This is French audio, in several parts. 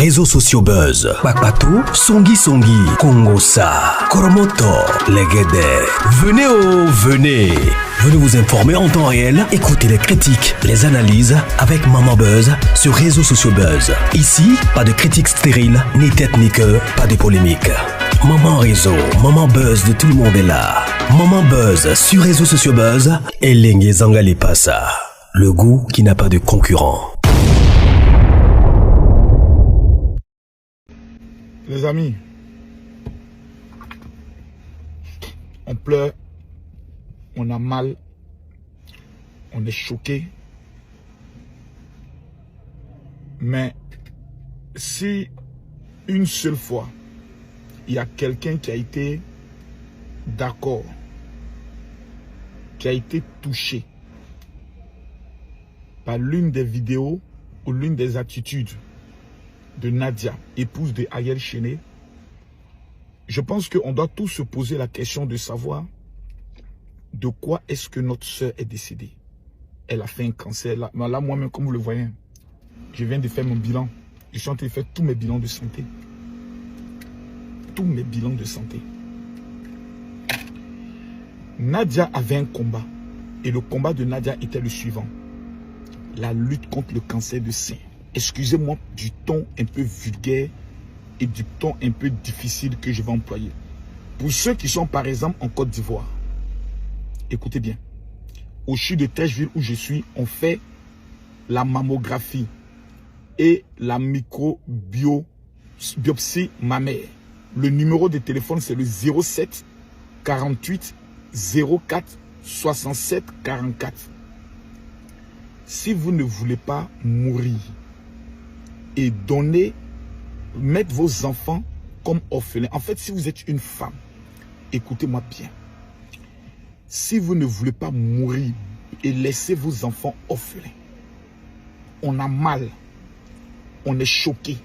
réseaux sociaux buzz. Bakpatou, Songi Songi, Kongosa, Koromoto, Legede. Venez venez. Venez vous informer en temps réel. Écoutez les critiques, les analyses avec Maman Buzz sur réseaux sociaux buzz. Ici, pas de critiques stériles, ni tête ni queue, pas de polémique. Maman réseau, Maman Buzz de tout le monde est là. Maman Buzz sur réseaux sociaux buzz. Et Lengue Zangali Passa. Le goût qui n'a pas de concurrent. Les amis, on pleure, on a mal, on est choqué. Mais si une seule fois, il y a quelqu'un qui a été d'accord, qui a été touché par l'une des vidéos ou l'une des attitudes de Nadia, épouse de Ariel Chéné, je pense qu'on doit tous se poser la question de savoir de quoi est-ce que notre soeur est décédée. Elle a fait un cancer. Là moi-même, comme vous le voyez, je viens de faire mon bilan. Je suis en train de faire tous mes bilans de santé. Tous mes bilans de santé. Nadia avait un combat. Et le combat de Nadia était le suivant. La lutte contre le cancer du sein. Excusez-moi du ton un peu vulgaire et du ton un peu difficile que je vais employer. Pour ceux qui sont par exemple en Côte d'Ivoire, écoutez bien. Au CHU de Trècheville où je suis, on fait la mammographie et la microbiopsie mammaire. Le numéro de téléphone, c'est le 07 48 04 67 44. Si vous ne voulez pas mourir et mettre vos enfants comme orphelins. En fait, si vous êtes une femme, écoutez-moi bien. Si vous ne voulez pas mourir et laisser vos enfants orphelins, on a mal, on est choqué.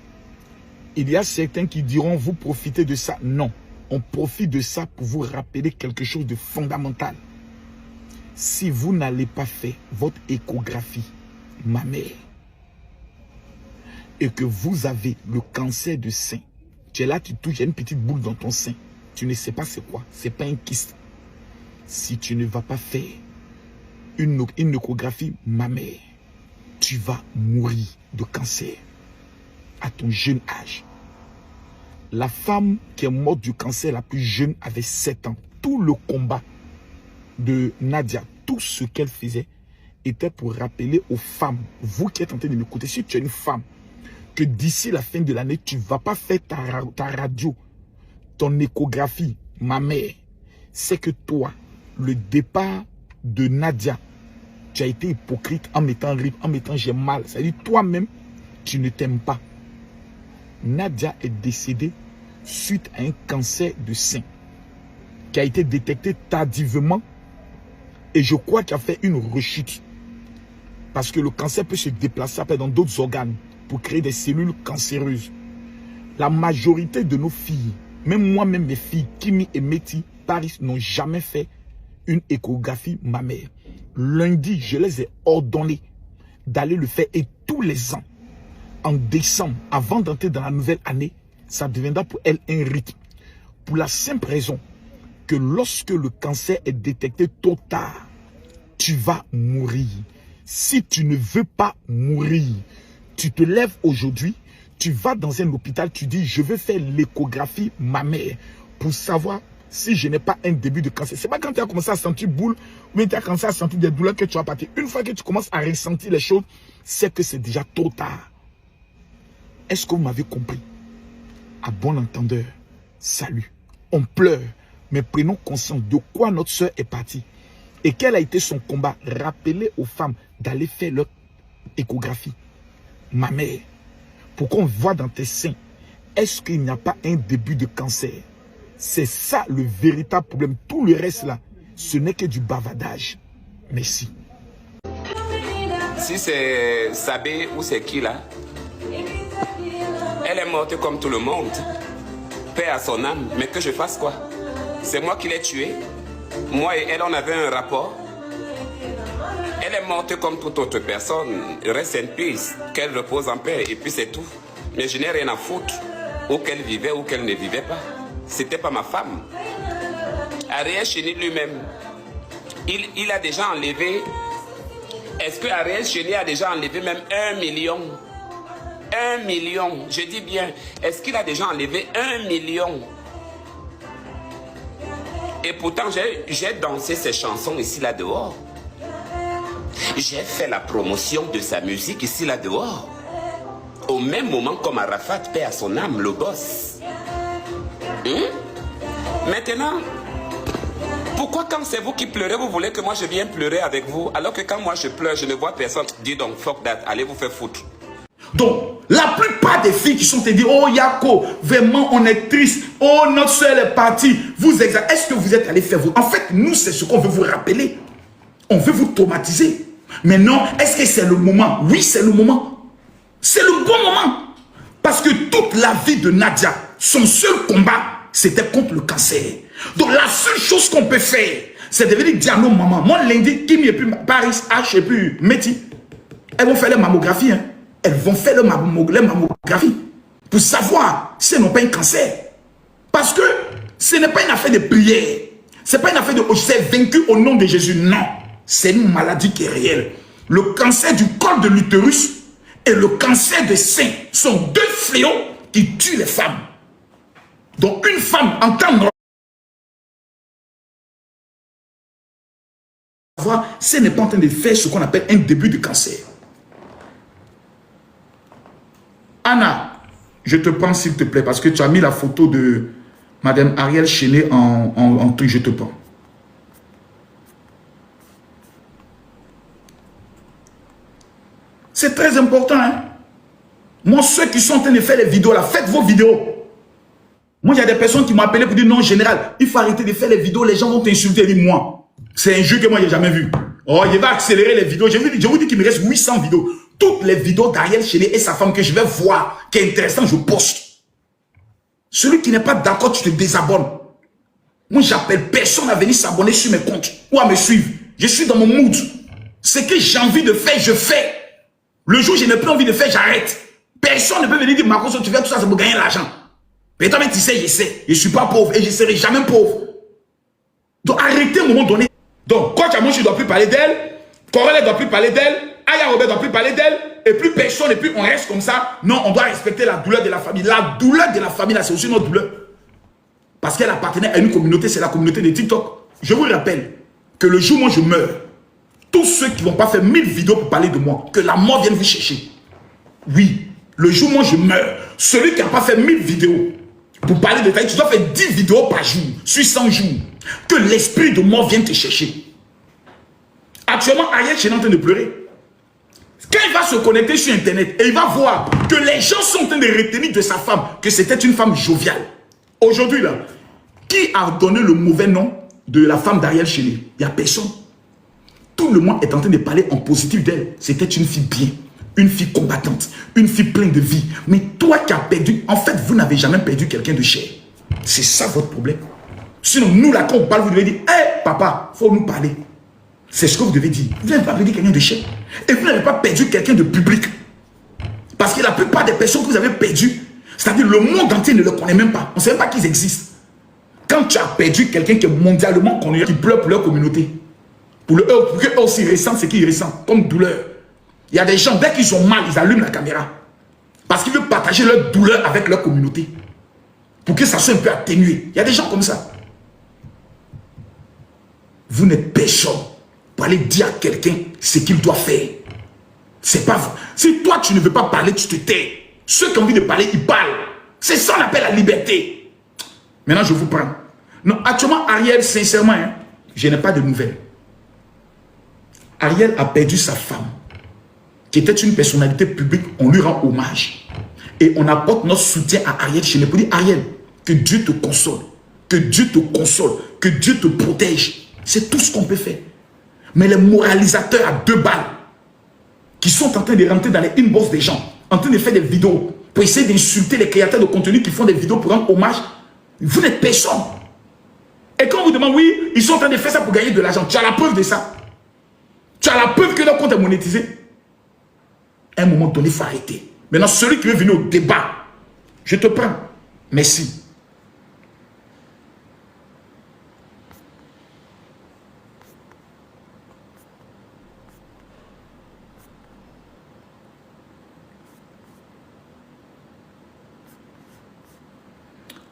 Il y a certains qui diront, vous profitez de ça. Non, on profite de ça pour vous rappeler quelque chose de fondamental. Si vous n'allez pas faire votre échographie mammaire et que vous avez le cancer du sein, tu es là, tu touches, il y a une petite boule dans ton sein. Tu ne sais pas c'est quoi, c'est pas un kyste. Si tu ne vas pas faire une échographie mammaire, tu vas mourir de cancer à ton jeune âge. La femme qui est morte du cancer la plus jeune avait 7 ans. Tout le combat de Nadia, tout ce qu'elle faisait était pour rappeler aux femmes, vous qui êtes en train de m'écouter, si tu es une femme, que d'ici la fin de l'année, tu ne vas pas faire ta radio, ton échographie mammaire, c'est que toi, le départ de Nadia, tu as été hypocrite en mettant rip, en mettant j'ai mal. C'est-à-dire toi-même, tu ne t'aimes pas. Nadia est décédée suite à un cancer de sein qui a été détecté tardivement et je crois qu'il a fait une rechute. Parce que le cancer peut se déplacer après dans d'autres organes pour créer des cellules cancéreuses. La majorité de nos filles, même moi-même mes filles, Kimi et Meti, Paris, n'ont jamais fait une échographie mammaire. Lundi, je les ai ordonnées d'aller le faire et tous les ans, en décembre, avant d'entrer dans la nouvelle année, ça deviendra pour elles un rythme. Pour la simple raison que lorsque le cancer est détecté trop tard, tu vas mourir. Si tu ne veux pas mourir, tu te lèves aujourd'hui, tu vas dans un hôpital, tu dis je veux faire l'échographie mammaire pour savoir si je n'ai pas un début de cancer. C'est pas quand tu as commencé à sentir boule ou tu as commencé à sentir des douleurs que tu vas partir. Une fois que tu commences à ressentir les choses, c'est que c'est déjà trop tard. Est-ce que vous m'avez compris? À bon entendeur, salut. On pleure, mais prenons conscience de quoi notre soeur est partie. Et quel a été son combat? Rappelez aux femmes d'aller faire leur échographie mammaire pour qu'on voit dans tes seins, est-ce qu'il n'y a pas un début de cancer? C'est ça le véritable problème. Tout le reste là, ce n'est que du bavardage. Merci. Si c'est Sabé ou c'est qui là, elle est morte comme tout le monde. Paix à son âme. Mais que je fasse quoi? C'est moi qui l'ai tuée. Moi et elle, on avait un rapport. Elle est morte comme toute autre personne. Reste in peace. Qu'elle repose en paix. Et puis c'est tout. Mais je n'ai rien à foutre. Où qu'elle vivait, ou qu'elle ne vivait pas. C'était pas ma femme. Ariel Chéni lui-même, il a déjà enlevé. Est-ce que Ariel Chéni a déjà enlevé même 1 million? 1 million, je dis bien. Est-ce qu'il a déjà enlevé 1 million? Et pourtant, j'ai dansé ses chansons ici, là, dehors. J'ai fait la promotion de sa musique ici, là, dehors. Au même moment comme Arafat, paix à son âme, le boss. Maintenant, pourquoi quand c'est vous qui pleurez, vous voulez que moi je vienne pleurer avec vous, alors que quand moi je pleure, je ne vois personne. Dis donc, fuck that, allez vous faire foutre. Donc, la plupart des filles qui sont dit, oh Yako, vraiment on est triste, oh notre soeur est partie, vous exagérez. Est-ce que vous êtes allé faire vous? En fait, nous c'est ce qu'on veut vous rappeler. On veut vous traumatiser. Mais non, est-ce que c'est le moment? Oui, c'est le moment. C'est le bon moment. Parce que toute la vie de Nadia, son seul combat, c'était contre le cancer. Donc la seule chose qu'on peut faire, c'est de venir dire à nos mamans, moi lundi, Kimi et puis Paris, H et puis Métis, elles vont faire les mammographies. Hein. Elles vont faire les mammographies pour savoir si elles n'ont pas un cancer. Parce que ce n'est pas une affaire de prière. Ce n'est pas une affaire de c'est vaincu au nom de Jésus. Non. C'est une maladie qui est réelle. Le cancer du col de l'utérus et le cancer des seins sont deux fléaux qui tuent les femmes. Donc une femme en temps normal, si elle n'est pas en train de faire ce qu'on appelle un début de cancer. Anna, je te prends s'il te plaît, parce que tu as mis la photo de Madame Ariel Chéni en truc, je te prends. C'est très important. Hein? Moi, ceux qui sont en train de faire les vidéos, là, faites vos vidéos. Moi, il y a des personnes qui m'ont appelé pour dire non, général, il faut arrêter de faire les vidéos, les gens vont t'insulter. Moi, c'est un jeu que moi, je n'ai jamais vu. Oh, il va accélérer les vidéos. Je vous dis qu'il me reste 800 vidéos. Toutes les vidéos d'Ariel Chéni et sa femme que je vais voir, qui est intéressant, je poste. Celui qui n'est pas d'accord, tu te désabonnes. Moi, j'appelle personne à venir s'abonner sur mes comptes ou à me suivre. Je suis dans mon mood. Ce que j'ai envie de faire, je fais. Le jour où je n'ai plus envie de faire, j'arrête. Personne ne peut venir dire, Marcos, tu fais tout ça, c'est pour gagner l'argent. Mais toi, tu sais, je sais. Je ne suis pas pauvre et je ne serai jamais pauvre. Donc, arrêtez à un moment donné. Donc, Coach Amouche ne doit plus parler d'elle. Corel ne doit plus parler d'elle. Aya Robert ne doit plus parler d'elle. Et plus personne, et puis on reste comme ça. Non, on doit respecter la douleur de la famille. La douleur de la famille, là, c'est aussi notre douleur. Parce qu'elle appartenait à une communauté, c'est la communauté de TikTok. Je vous rappelle que le jour où moi je meurs, tous ceux qui ne vont pas faire 1000 vidéos pour parler de moi, que la mort vienne vous chercher. Oui, le jour où moi je meurs, celui qui n'a pas fait 1000 vidéos pour parler de ta vie, tu dois faire 10 vidéos par jour, sur 100 jours. Que l'esprit de mort vienne te chercher. Actuellement, Ariel Chéni est en train de pleurer. Quand il va se connecter sur Internet et il va voir que les gens sont en train de retenir de sa femme que c'était une femme joviale. Aujourd'hui, là, qui a donné le mauvais nom de la femme d'Ariel Chéni? Il n'y a personne. Tout le monde est en train de parler en positif d'elle. C'était une fille bien, une fille combattante, une fille pleine de vie. Mais toi qui as perdu, en fait, vous n'avez jamais perdu quelqu'un de cher. C'est ça votre problème. Sinon, nous, là, quand on parle, vous devez dire, hé, papa, il faut nous parler. C'est ce que vous devez dire. Vous n'avez pas perdu quelqu'un de cher. Et vous n'avez pas perdu quelqu'un de public. Parce que la plupart des personnes que vous avez perdues, c'est-à-dire le monde entier ne le connaît même pas. On ne sait même pas qu'ils existent. Quand tu as perdu quelqu'un qui est mondialement connu, qui pleure pour leur communauté, pour qu'eux aussi ressentent ce qu'ils ressentent, comme douleur. Il y a des gens, dès qu'ils ont mal, ils allument la caméra. Parce qu'ils veulent partager leur douleur avec leur communauté. Pour que ça soit un peu atténué. Il y a des gens comme ça. Vous n'êtes personne pour aller dire à quelqu'un ce qu'il doit faire. C'est pas vous. Si toi tu ne veux pas parler, tu te tais. Ceux qui ont envie de parler, ils parlent. C'est ça qu'on appelle la liberté. Maintenant, je vous prends. Non, actuellement, Ariel, sincèrement, hein, je n'ai pas de nouvelles. Ariel a perdu sa femme, qui était une personnalité publique. On lui rend hommage. Et on apporte notre soutien à Ariel Chéni pour dire, Ariel, que Dieu te console. Que Dieu te console. Que Dieu te protège. C'est tout ce qu'on peut faire. Mais les moralisateurs à 2 balles, qui sont en train de rentrer dans les inbox des gens, en train de faire des vidéos, pour essayer d'insulter les créateurs de contenu qui font des vidéos pour rendre hommage, vous n'êtes personne. Et quand on vous demande, oui, ils sont en train de faire ça pour gagner de l'argent, tu as la preuve de ça. Tu as la preuve que leur compte est monétisé. À un moment donné, il faut arrêter. Maintenant, celui qui veut venir au débat Je te prends. Merci.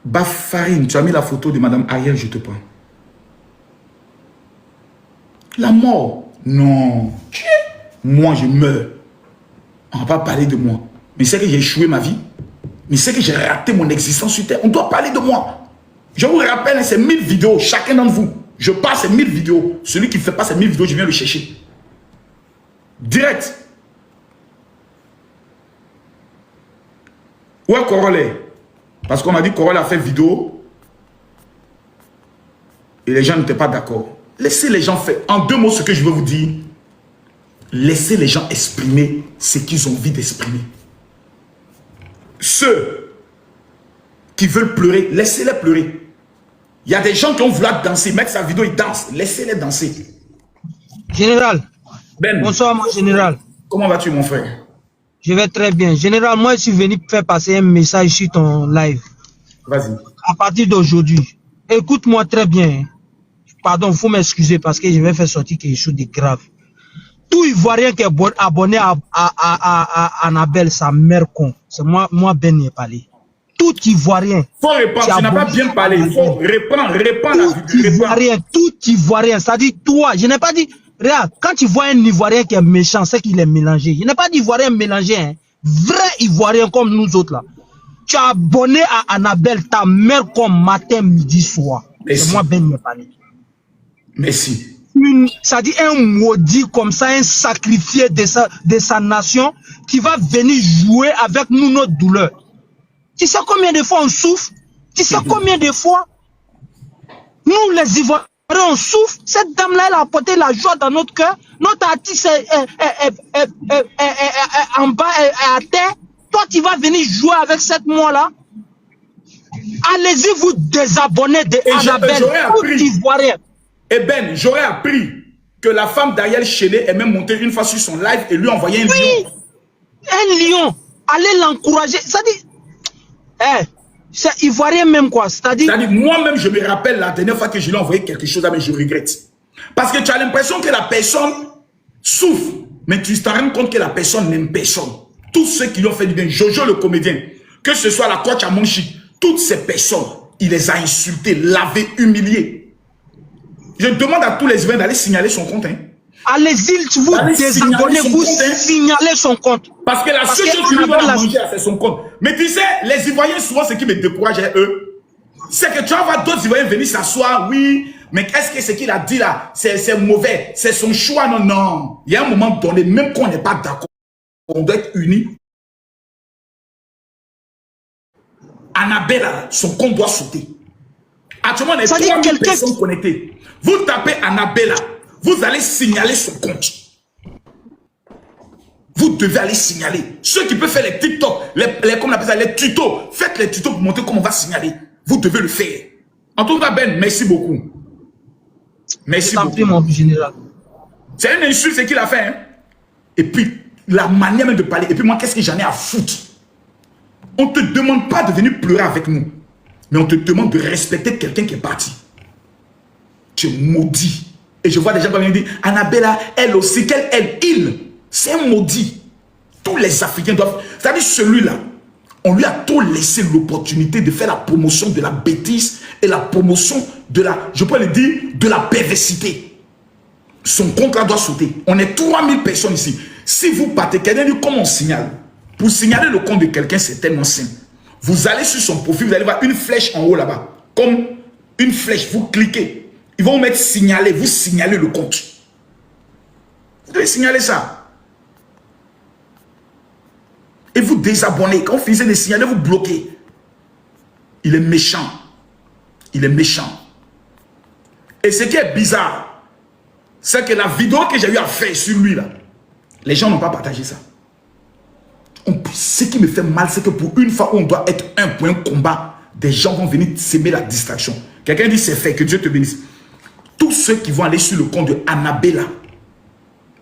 Bafarine, tu as mis la photo de Madame Ariel, je te prends. La mort, non. Moi, je meurs. On ne va pas parler de moi. Mais c'est que j'ai échoué ma vie. Mais c'est que j'ai raté mon existence sur Terre. On doit parler de moi. Je vous rappelle, c'est 1000 vidéos, chacun d'entre vous. Je passe ces 1000 vidéos. Celui qui ne fait pas ces 1000 vidéos, je viens le chercher. Direct. Où est Corolle? Parce qu'on m'a dit que Corolle a fait vidéo. Et les gens n'étaient pas d'accord. Laissez les gens faire. En 2 mots, ce que je veux vous dire. Laissez les gens exprimer ce qu'ils ont envie d'exprimer. Ceux qui veulent pleurer, laissez-les pleurer. Il y a des gens qui ont voulu danser, mettre sa vidéo, ils dansent. Laissez-les danser. Général. Ben. Bonsoir, mon général. Comment vas-tu, mon frère? Je vais très bien. Général, moi, je suis venu faire passer un message sur ton live. Vas-y. À partir d'aujourd'hui, écoute-moi très bien. Pardon, il faut m'excuser parce que je vais faire sortir quelque chose de grave. Tout Ivoirien qui est abonné à Annabelle, sa mère con. C'est moi Ben y parlé. Tout Ivoirien. Faut répondre, tu n'as pas bien parlé. Il faut répondre. Tout Ivoirien, c'est-à-dire toi, je n'ai pas dit... Regarde, quand tu vois un Ivoirien qui est méchant, c'est qu'il est mélangé. Je n'ai pas d'Ivoirien mélangé, hein. Vrai Ivoirien comme nous autres là. Tu es abonné à Annabelle, ta mère comme matin, midi, soir. C'est moi Ben y parlé. Merci. Ça dit un maudit comme ça, un sacrifié de sa nation qui va venir jouer avec nous notre douleur. Tu sais combien de fois on souffre? Tu sais combien de fois nous les Ivoiriens on souffre? Cette dame-là, elle a apporté la joie dans notre cœur. Notre artiste est en bas, est à terre. Toi, tu vas venir jouer avec cette moi-là. Allez-y vous désabonner de Annabelle, tout Ivoirien. Eh ben, j'aurais appris que la femme d'Ariel Chéné est même montée une fois sur son live et lui envoyé un lion. Un lion. Allez l'encourager. Ça dit, c'est Ivoirien même quoi. C'est-à-dire, moi-même, je me rappelle la dernière fois que je lui ai envoyé quelque chose, mais je regrette. Parce que tu as l'impression que la personne souffre, mais tu te rends compte que la personne n'aime personne. Tous ceux qui lui ont fait du bien, Jojo le comédien, que ce soit la coach à Monchi, toutes ces personnes, il les a insultés, lavés, humiliés. Je demande à tous les Ivoiriens d'aller signaler son compte. Hein. Allez-y, vous désabonnez, vous signalez son compte. Parce que la seule chose qui doit manger, c'est son compte. Mais tu sais, les Ivoiriens, souvent, ce qui me décourage à eux, c'est que tu vas voir d'autres Ivoiriens venir s'asseoir, oui, mais qu'est-ce que ce qu'il a dit là? C'est mauvais, c'est son choix, non, non. Il y a un moment donné, même quand on n'est pas d'accord, on doit être unis. Annabelle, son compte doit sauter. Actuellement, on est 3000 personnes connectées. Vous tapez Annabella, vous allez signaler son compte. Vous devez aller signaler. Ceux qui peuvent faire les TikTok, comment on appelle ça, les tutos, faites les tutos pour montrer comment on va signaler. Vous devez le faire. En tout cas, Ben, merci beaucoup. Merci beaucoup. Mon général. C'est une insulte ce qu'il a fait. Hein? Et puis, la manière même de parler. Et puis moi, qu'est-ce que j'en ai à foutre? On ne te demande pas de venir pleurer avec nous. Mais on te demande de respecter quelqu'un qui est parti. Tu es maudit. Et je vois des gens qui me disent, Annabella, elle aussi, il. C'est un maudit. Tous les Africains doivent... C'est-à-dire celui-là, on lui a trop laissé l'opportunité de faire la promotion de la bêtise et la promotion de la, je peux le dire, de la perversité. Son compte là doit sauter. On est 3000 personnes ici. Si vous partez, quelqu'un dit comment on signale. Pour signaler le compte de quelqu'un, c'est tellement simple. Vous allez sur son profil, vous allez voir une flèche en haut là-bas. Comme une flèche, vous cliquez. Ils vont vous mettre signaler, vous signalez le compte. Vous devez signaler ça. Et vous désabonnez. Quand vous finissez de signaler, vous bloquez. Il est méchant. Il est méchant. Et ce qui est bizarre, c'est que la vidéo que j'ai eu à faire sur lui, là, les gens n'ont pas partagé ça. Ce qui me fait mal, c'est que pour une fois où on doit être un point de combat, des gens vont venir s'aimer la distraction. Quelqu'un dit c'est fait, que Dieu te bénisse. Tous ceux qui vont aller sur le compte de Annabella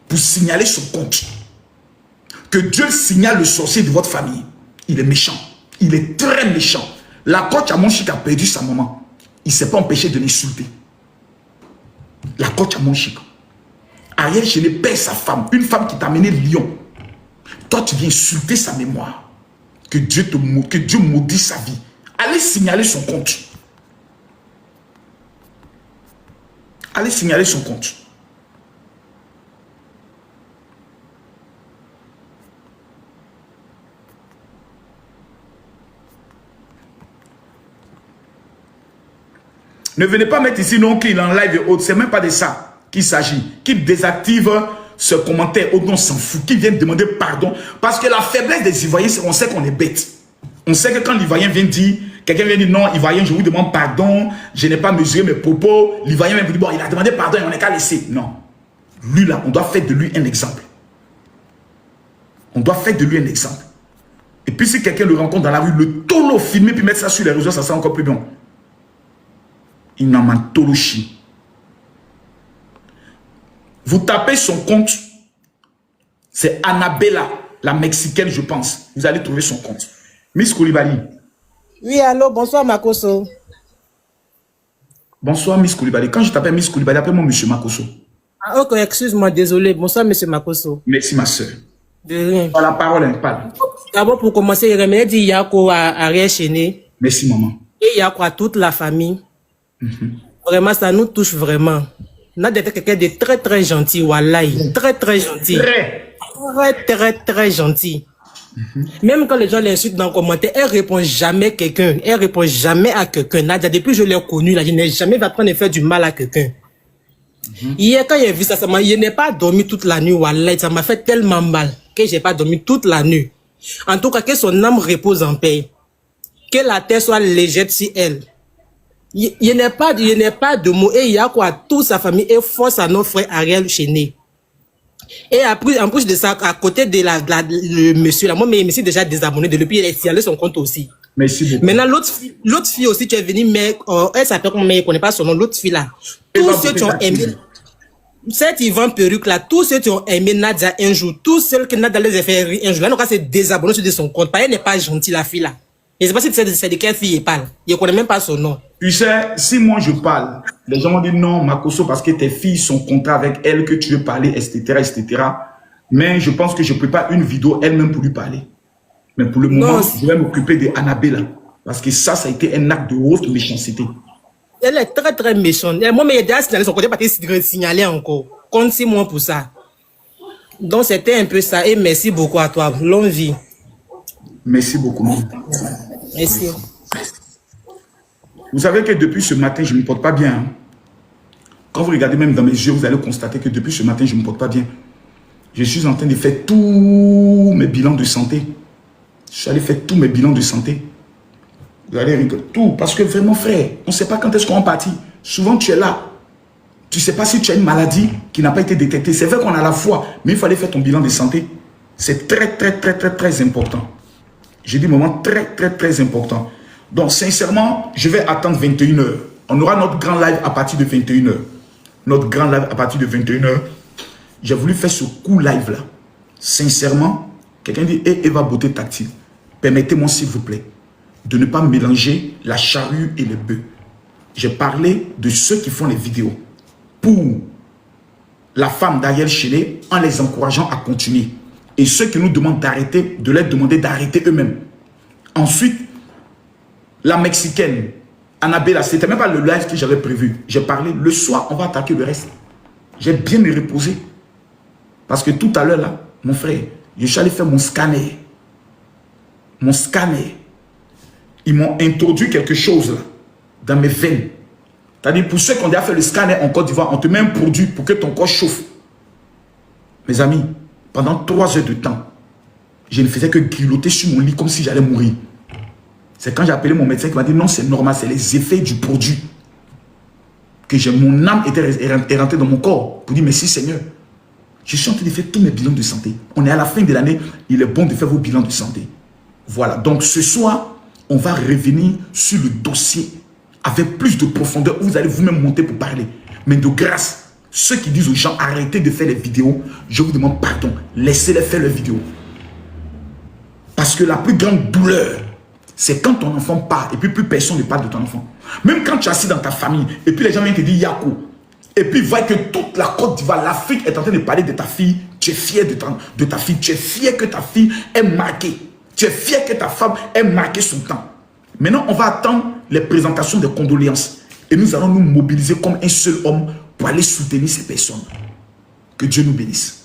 pour signaler son compte, que Dieu signale le sorcier de votre famille. Il est méchant. Il est très méchant. La coach à Monchique a perdu sa maman. Il ne s'est pas empêché de l'insulter. La coach à Monchique. Ariel Chéné perd sa femme. Une femme qui t'a amené Lyon. Toi, tu viens insulter sa mémoire. Que Dieu maudit sa vie. Allez signaler son compte. Allez signaler son compte. Ne venez pas mettre ici non qu'il est en live et autres. C'est même pas de ça qu'il s'agit. Qu'il désactive ce commentaire. Oh non, on s'en fout. Qu'il vienne demander pardon. Parce que la faiblesse des Ivoiriens, on sait qu'on est bête. On sait que quand l'Ivoirien vient dire, quelqu'un vient dire non, Ivoirien, je vous demande pardon. Je n'ai pas mesuré mes propos. L'Ivoirien vient dire bon, il a demandé pardon et on n'est qu'à laisser. Non. Lui là, on doit faire de lui un exemple. On doit faire de lui un exemple. Et puis si quelqu'un le rencontre dans la rue, le tolo filmer puis mettre ça sur les réseaux, ça sera encore plus bon. Il n'en m'a tolochi. Vous tapez son compte. C'est Annabella, la Mexicaine, je pense. Vous allez trouver son compte. Miss Koulibaly. Oui, allô, bonsoir Makoso. Bonsoir Miss Koulibaly. Quand je t'appelle Miss Koulibaly, appelle-moi Monsieur Makoso. Ah, ok, excuse-moi, désolé. Bonsoir Monsieur Makoso. Merci ma soeur. De rien. Par la parole, elle parle. D'abord, pour commencer, il remet dit Yako à Ariel Chéné. Merci maman. Et Yako à toute la famille. Vraiment, ça nous touche vraiment. On a quelqu'un de très très gentil, wallahi. Très très gentil. Très gentil. Même quand les gens l'insultent dans les commentaires, elle répond jamais quelqu'un. Elle répond jamais à quelqu'un. Nadia, depuis que je l'ai connue, là, je n'ai jamais vu apprendre à faire du mal à quelqu'un. Hier, quand j'ai vu ça, je n'ai pas dormi toute la nuit, wallahi. Ça m'a fait tellement mal que j'ai pas dormi toute la nuit. En tout cas, que son âme repose en paix. Que la terre soit légère si elle. Il n'est pas de mots. Et il y a quoi, toute sa famille et force à nos frères Ariel Chéné. Et après, en plus de ça, à côté de le monsieur là, moi, mais il me suis déjà désabonné de lui, puis il a signalé son compte aussi. Merci beaucoup. Maintenant, l'autre fille aussi, tu es venue, mais elle s'appelle comment, mais je ne connais pas son nom, l'autre fille là. Tous ceux qui ont aimé, cette Yvan Perruque là, tous ceux qui ont aimé Nadia un jour, tous ceux qui Nadia les a fait rire un jour, là, donc, c'est désabonné de son compte. Elle n'est pas gentille, la fille là. Je ne sais pas si c'est de quelle fille il parle. Je ne connais même pas son nom. Tu sais, si moi je parle, les gens vont dire non, Makoso, parce que tes filles sont contrats avec elle, que tu veux parler, etc., etc. Mais je pense que je prépare une vidéo elle-même pour lui parler. Mais pour le moment, je vais m'occuper d'Annabella. Parce que ça a été un acte de haute méchanceté. Elle est très très méchante. Moi, mais il a déjà signalé son côté, parce qu'il signalé encore. Compte 6 mois pour ça. Donc c'était un peu ça. Et merci beaucoup à toi. Longue vie. Merci beaucoup. Merci. Vous savez que depuis ce matin, je ne me porte pas bien. Hein? Quand vous regardez même dans mes yeux, vous allez constater que depuis ce matin, je ne me porte pas bien. Je suis en train de faire tous mes bilans de santé. Je suis allé faire tous mes bilans de santé. Vous allez rigoler. Tout. Parce que vraiment, frère, on ne sait pas quand est-ce qu'on partit. Souvent, tu es là. Tu ne sais pas si tu as une maladie qui n'a pas été détectée. C'est vrai qu'on a la foi, mais il fallait faire ton bilan de santé. C'est très important. J'ai dit moment très important. Donc, sincèrement, je vais attendre 21h. On aura notre grand live à partir de 21h. Notre grand live à partir de 21h. J'ai voulu faire ce coup live là. Sincèrement, quelqu'un dit, hey, Eva Beauté Tactile, permettez-moi s'il vous plaît de ne pas mélanger la charrue et le bœuf. J'ai parlé de ceux qui font les vidéos pour la femme d'Ariel Chéné en les encourageant à continuer. Et ceux qui nous demandent d'arrêter, de leur demander d'arrêter eux-mêmes. Ensuite, la Mexicaine, Annabella, c'était même pas le live que j'avais prévu. J'ai parlé, le soir, on va attaquer le reste. J'ai bien me reposer. Parce que tout à l'heure, là, mon frère, je suis allé faire mon scanner. Mon scanner. Ils m'ont introduit quelque chose là, dans mes veines. C'est-à-dire, pour ceux qui ont déjà fait le scanner en Côte d'Ivoire, on te met un produit pour que ton corps chauffe. Mes amis, pendant 3 heures de temps, je ne faisais que grignoter sur mon lit comme si j'allais mourir. C'est quand j'ai appelé mon médecin qui m'a dit non, c'est normal, c'est les effets du produit. Que mon âme était rentrée dans mon corps pour dire merci Seigneur. Je suis en train de faire tous mes bilans de santé. On est à la fin de l'année, il est bon de faire vos bilans de santé. Voilà, donc ce soir, on va revenir sur le dossier avec plus de profondeur où vous allez vous-même monter pour parler. Mais de grâce, ceux qui disent aux gens arrêtez de faire les vidéos, je vous demande pardon, laissez-les faire les vidéos. Parce que la plus grande douleur, C'est quand ton enfant part et puis plus personne ne parle de ton enfant. Même quand tu es assis dans ta famille et puis les gens viennent te dire Yako. Et puis voient que toute la Côte d'Ivoire, l'Afrique est en train de parler de ta fille. Tu es fier de ta fille. Tu es fier que ta fille est marquée. Tu es fier que ta femme ait marqué son temps. Maintenant, on va attendre les présentations de condoléances. Et nous allons nous mobiliser comme un seul homme pour aller soutenir ces personnes. Que Dieu nous bénisse.